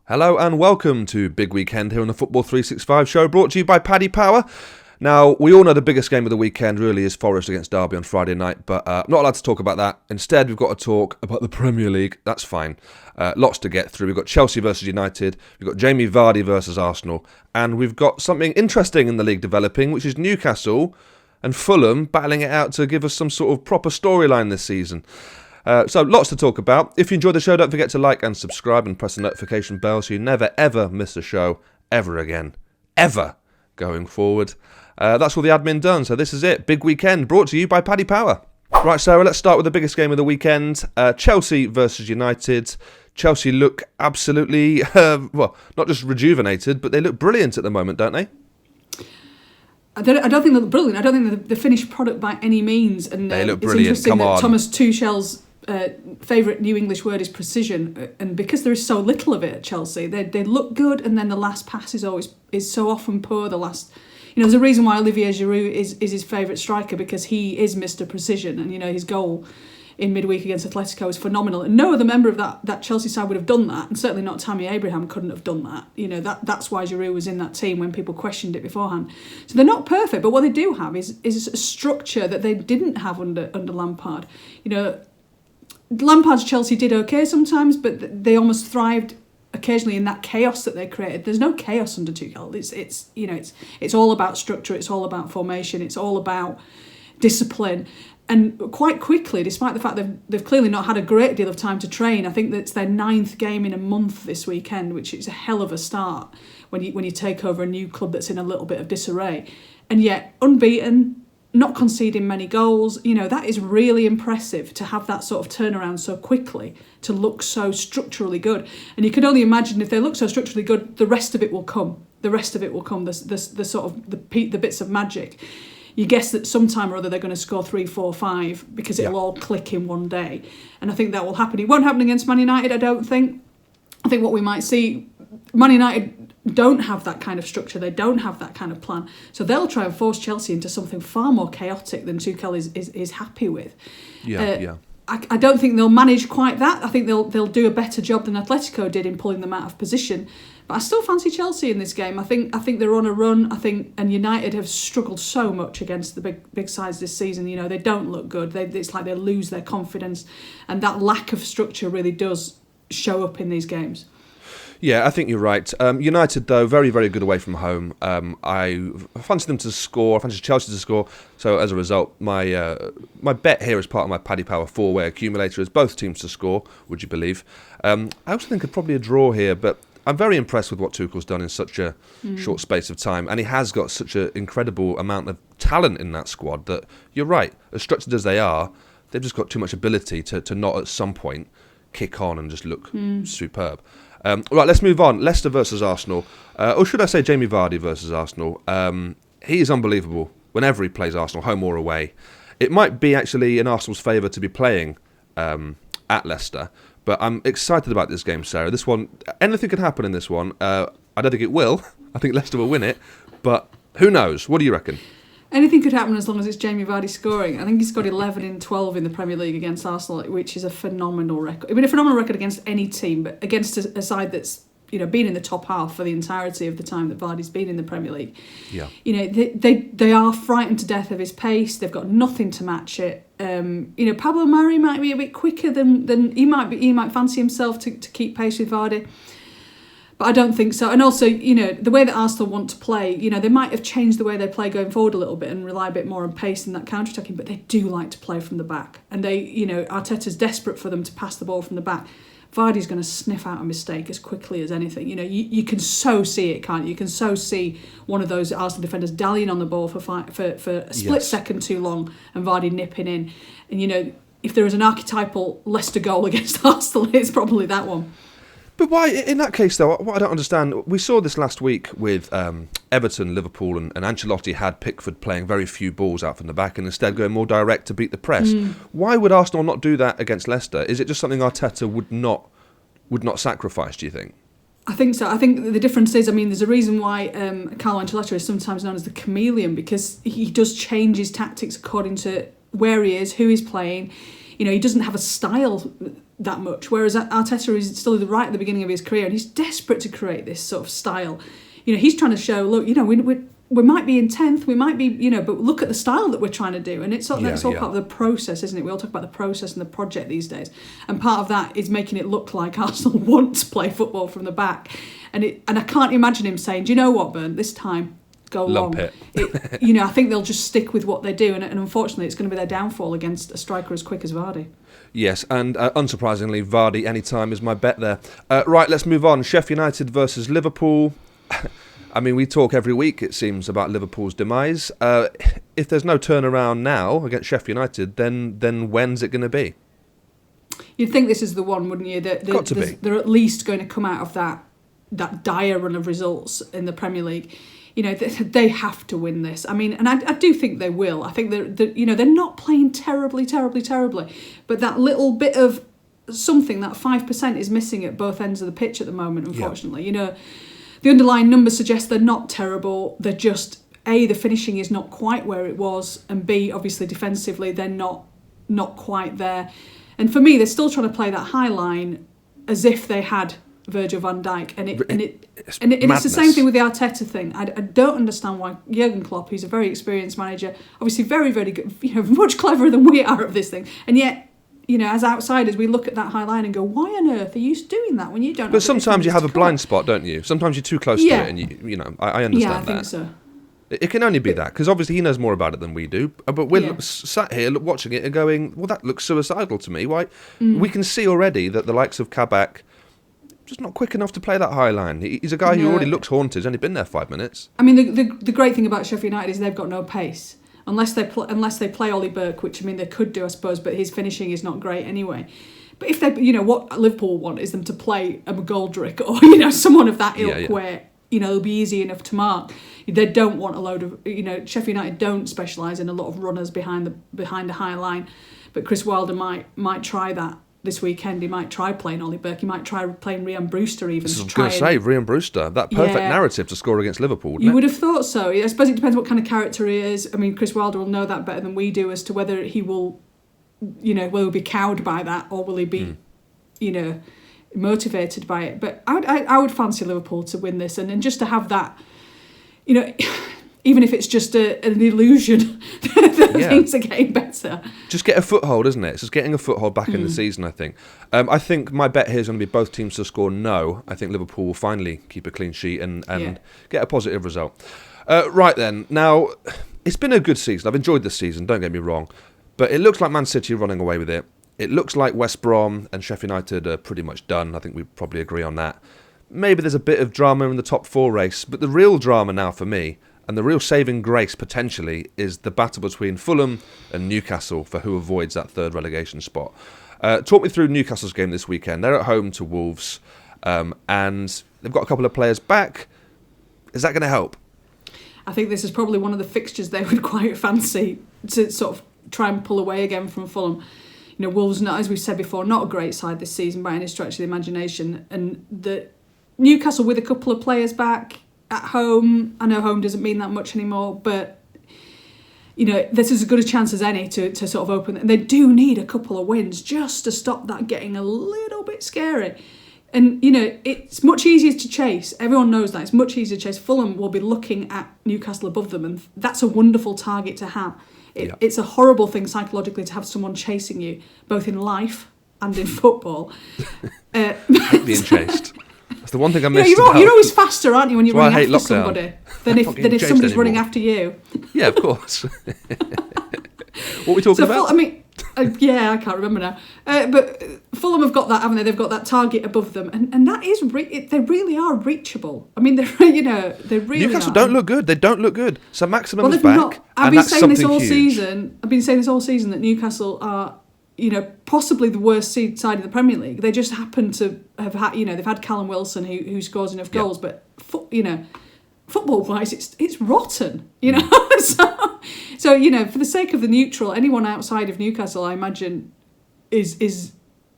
Hello and welcome to Big Weekend here on the Football365 show, brought to you by Paddy Power. Now, we all know the biggest game of the weekend really is Forest against Derby on Friday night, but I'm not allowed to talk about that. Instead, we've got to talk about the Premier League. That's fine. Lots to get through. We've got Chelsea versus United, we've got Jamie Vardy versus Arsenal, and we've got something interesting in the league developing, which is Newcastle and Fulham battling it out to give us some sort of proper storyline this season. So lots to talk about. If you enjoyed the show, don't forget to like and subscribe and press the notification bell so you never ever miss a show ever again. Ever going forward. That's all the admin done. So this is it. Big Weekend brought to you by Paddy Power. Right, Sarah, let's start with the biggest game of the weekend. Chelsea versus United. Chelsea look absolutely, not just rejuvenated, but they look brilliant at the moment, don't they? I don't think they look brilliant. I don't think they're the finished product by any means. And they look it's brilliant. interesting Come that on. Thomas Tuchel's favourite New English word is precision, and because there is so little of it at Chelsea, they look good, and then the last pass is so often poor. There's a reason why Olivier Giroud is his favourite striker, because he is Mr. Precision, and his goal in midweek against Atletico is phenomenal. And no other member of that Chelsea side would have done that, and certainly not Tammy Abraham couldn't have done that. That's why Giroud was in that team when people questioned it beforehand. So they're not perfect, but what they do have is a structure that they didn't have under Lampard. Lampard's Chelsea did okay sometimes, but they almost thrived occasionally in that chaos that they created. There's no chaos under Tuchel. It's all about structure. It's all about formation. It's all about discipline. And quite quickly, despite the fact they've clearly not had a great deal of time to train, I think that's their 9th game in a month this weekend, which is a hell of a start when you take over a new club that's in a little bit of disarray. And yet, unbeaten, not conceding many goals, that is really impressive to have that sort of turnaround so quickly, to look so structurally good. And you can only imagine if they look so structurally good, the rest of it will come. The sort of the bits of magic. You guess that sometime or other they're going to score 3, 4, 5 because it'll all click in one day. And I think that will happen. It won't happen against Man United, I don't think. I think what we might see, Man United don't have that kind of structure. They don't have that kind of plan. So they'll try and force Chelsea into something far more chaotic than Tuchel is happy with. I don't think they'll manage quite that. I think they'll do a better job than Atletico did in pulling them out of position. But I still fancy Chelsea in this game. I think they're on a run. And United have struggled so much against the big sides this season. They don't look good. It's like they lose their confidence, and that lack of structure really does show up in these games. Yeah, I think you're right. United, though, very, very good away from home. I fancy them to score. I fancy Chelsea to score. So, as a result, my bet here as part of my Paddy Power 4-way accumulator is both teams to score, would you believe? I also think it's probably a draw here, but I'm very impressed with what Tuchel's done in such a short space of time. And he has got such an incredible amount of talent in that squad that, you're right, as structured as they are, they've just got too much ability to not at some point kick on and just look superb. Right, let's move on. Leicester versus Arsenal. Or should I say Jamie Vardy versus Arsenal. He is unbelievable whenever he plays Arsenal, home or away. It might be actually in Arsenal's favour to be playing at Leicester, but I'm excited about this game, Sarah. This one, anything could happen in this one. I don't think it will. I think Leicester will win it, but who knows? What do you reckon? Anything could happen as long as it's Jamie Vardy scoring. I think he's got 11 in 12 in the Premier League against Arsenal, which is a phenomenal record. I mean, a phenomenal record against any team, but against a side that's been in the top half for the entirety of the time that Vardy's been in the Premier League. Yeah. They are frightened to death of his pace. They've got nothing to match it. Pablo Mari might be a bit quicker than he might be. He might fancy himself to keep pace with Vardy. But I don't think so. And also, the way that Arsenal want to play, they might have changed the way they play going forward a little bit and rely a bit more on pace in that counter-attacking, but they do like to play from the back. And Arteta's desperate for them to pass the ball from the back. Vardy's going to sniff out a mistake as quickly as anything. You can so see it, can't you? You can so see one of those Arsenal defenders dallying on the ball for a split second too long and Vardy nipping in. And, if there is an archetypal Leicester goal against Arsenal, it's probably that one. But why, in that case, though, what I don't understand, we saw this last week with Everton, Liverpool, and Ancelotti had Pickford playing very few balls out from the back and instead going more direct to beat the press. Why would Arsenal not do that against Leicester? Is it just something Arteta would not sacrifice, do you think? I think so. I think the difference is, there's a reason why Carlo Ancelotti is sometimes known as the chameleon, because he does change his tactics according to where he is, who he's playing. He doesn't have a style that much. Whereas Arteta is still right at the beginning of his career, and he's desperate to create this sort of style. He's trying to show, look, we might be in 10th, we might be, but look at the style that we're trying to do. And it's all part of the process, isn't it? We all talk about the process and the project these days. And part of that is making it look like Arsenal want to play football from the back. And I can't imagine him saying, do you know what, Burn, this time, go long. I think they'll just stick with what they do. And unfortunately, it's going to be their downfall against a striker as quick as Vardy. Yes, and unsurprisingly, Vardy anytime is my bet there. Right, let's move on. Sheffield United versus Liverpool. I mean, we talk every week, it seems, about Liverpool's demise. If there's no turnaround now against Sheffield United, then when's it going to be? You'd think this is the one, wouldn't you? Got to be. They're at least going to come out of that dire run of results in the Premier League. They have to win this. I mean, and I do think they will. I think they're not playing terribly, but that little bit of something, that 5% is missing at both ends of the pitch at the moment, unfortunately. Yeah. The underlying numbers suggest they're not terrible. They're just, A, the finishing is not quite where it was, and B, obviously defensively, they're not quite there. And for me, they're still trying to play that high line as if they had Virgil van Dijk, and it's the same thing with the Arteta thing. I don't understand why Jurgen Klopp, who's a very experienced manager, obviously very, very good, much cleverer than we are at this thing, and yet, as outsiders, we look at that high line and go, why on earth are you doing that when you don't? But sometimes you have a blind spot, don't you? Sometimes you're too close to it, and I understand that. Yeah, I think so. It can only be that, because obviously he knows more about it than we do. But we're sat here watching it and going, well, that looks suicidal to me. Why? We can see already that the likes of Kabak just not quick enough to play that high line. He's a guy who already looks haunted. He's only been there 5 minutes. I mean, the great thing about Sheffield United is they've got no pace. Unless they play Ollie Burke, which, I mean, they could do, I suppose, but his finishing is not great anyway. But if they, what Liverpool want is them to play a McGoldrick or, someone of that ilk where, it'll be easy enough to mark. They don't want a load of, Sheffield United don't specialise in a lot of runners behind a high line. But Chris Wilder might try that this weekend. He might try playing Ollie Burke. He might try playing Rhian Brewster even. I was going to say, Rhian Brewster, that perfect narrative to score against Liverpool, wouldn't You would have thought so. I suppose it depends what kind of character he is. I mean, Chris Wilder will know that better than we do as to whether he will, will he be cowed by that or will he be, motivated by it. But I would fancy Liverpool to win this and just to have that, even if it's just an illusion that things are getting better. Just get a foothold, isn't it? It's just getting a foothold back in the season, I think. I think my bet here is going to be both teams to score no. I think Liverpool will finally keep a clean sheet and get a positive result. Right then, now, it's been a good season. I've enjoyed this season, don't get me wrong. But it looks like Man City are running away with it. It looks like West Brom and Sheffield United are pretty much done. I think we probably agree on that. Maybe there's a bit of drama in the top 4 race, but the real drama now for me, and the real saving grace, potentially, is the battle between Fulham and Newcastle for who avoids that 3rd relegation spot. Talk me through Newcastle's game this weekend. They're at home to Wolves, and they've got a couple of players back. Is that going to help? I think this is probably one of the fixtures they would quite fancy to sort of try and pull away again from Fulham. Wolves, not, as we've said before, not a great side this season by any stretch of the imagination. And the Newcastle with a couple of players back at home. I know home doesn't mean that much anymore, but this is as good a chance as any to sort of open. And they do need a couple of wins just to stop that getting a little bit scary. And it's much easier to chase. Everyone knows that it's much easier to chase. Fulham will be looking at Newcastle above them, and that's a wonderful target to have. It's a horrible thing psychologically to have someone chasing you, both in life and in football. I hate being chased. That's the one thing I missed. You're always faster, aren't you, when you're running after somebody than if somebody's running after you. Yeah, of course. What are we talking about? I can't remember now. But Fulham have got that, haven't they? They've got that target above them, and that is they really are reachable. I mean, they really Newcastle don't look good. They don't look good. So Maximum is back. I've been saying this all season that Newcastle are, possibly the worst side in the Premier League. They just happen to have had, they've had Callum Wilson who scores enough goals, but football-wise, it's rotten, So for the sake of the neutral, anyone outside of Newcastle, I imagine, is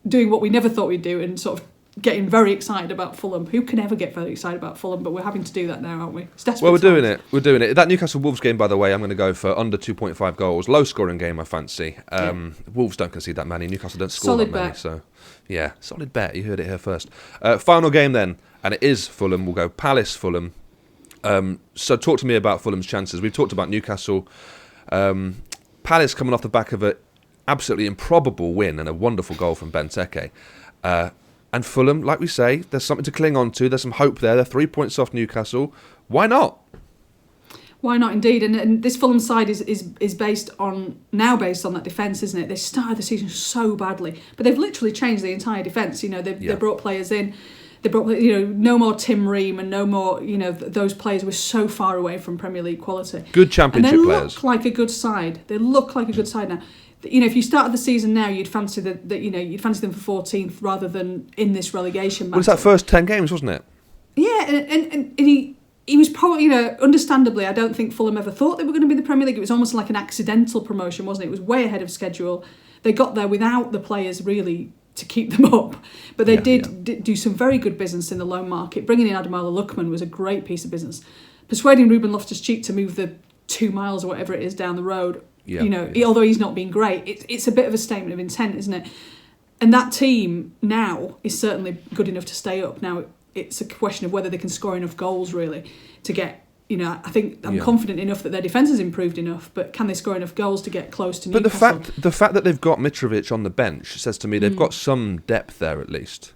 doing what we never thought we'd do and sort of getting very excited about Fulham. Who can ever get very excited about Fulham? But we're having to do that now, aren't we? It's desperate Well, we're times. doing it. We're doing it. That Newcastle Wolves game, by the way, I'm going to go for under 2.5 goals. Low scoring game, I fancy. Wolves don't concede that many. Newcastle don't score Solid that many. bet. So, yeah, solid bet. You heard it here first. Final game then, and it is Fulham. We'll go Palace Fulham. So talk to me about Fulham's chances. We've talked about Newcastle. Palace coming off the back of an absolutely improbable win and a wonderful goal from Benteke. And Fulham, like we say, there's something to cling on to. There's some hope there. They're 3 points off Newcastle. Why not? Why not, indeed? And this Fulham side is based on that defence, isn't it? They started the season so badly, but they've literally changed the entire defence. They brought players in. They brought no more Tim Ream and no more those players were so far away from Premier League quality. Good Championship and they players. Look like a good side. They look like a good side now. If you started the season now, you'd fancy you'd fancy them for 14th rather than in this relegation match. Well, it's that first 10 games, wasn't it? Yeah, and he was probably, understandably, I don't think Fulham ever thought they were going to be in the Premier League. It was almost like an accidental promotion, wasn't it? It was way ahead of schedule. They got there without the players really to keep them up. But they did do some very good business in the loan market. Bringing in Ademola Lookman was a great piece of business. Persuading Ruben Loftus-Cheek to move the 2 miles or whatever it is down the road, although he's not been great, it's a bit of a statement of intent, isn't it? And that team now is certainly good enough to stay up. Now, it's a question of whether they can score enough goals, really, to get... I think I'm confident enough that their defence has improved enough, but can they score enough goals to get close to Newcastle? But the fact that they've got Mitrovic on the bench says to me they've got some depth there at least.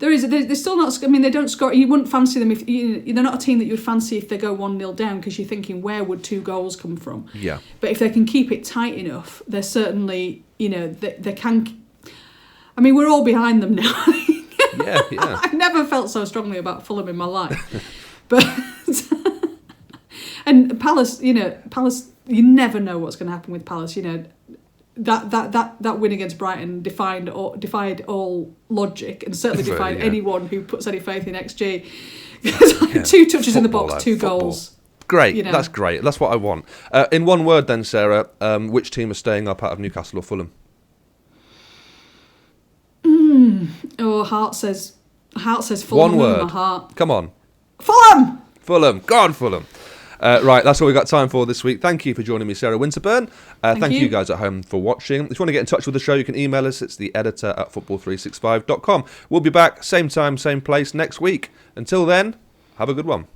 There is. They're still not... I mean, they don't score... You wouldn't fancy them if... They're not a team that you would fancy if they go 1-0 down, because you're thinking, where would 2 goals come from? Yeah. But if they can keep it tight enough, they're certainly... They can... I mean, we're all behind them now. Yeah. I've never felt so strongly about Fulham in my life. But... And Palace, Palace, you never know what's going to happen with Palace. That win against Brighton defied all logic, and certainly defied anyone who puts any faith in XG. 2 touches in the box, 2 goals. Great, that's great. That's what I want. In one word, then, Sarah, which team is staying up out of Newcastle or Fulham? Heart says Fulham. One word. In my heart. Come on. Fulham. God, Fulham. Right, that's all we've got time for this week. Thank you for joining me, Sarah Winterburn. Thank you guys at home for watching. If you want to get in touch with the show, you can email us. It's the editor at football365.com. We'll be back, same time, same place next week. Until then, have a good one.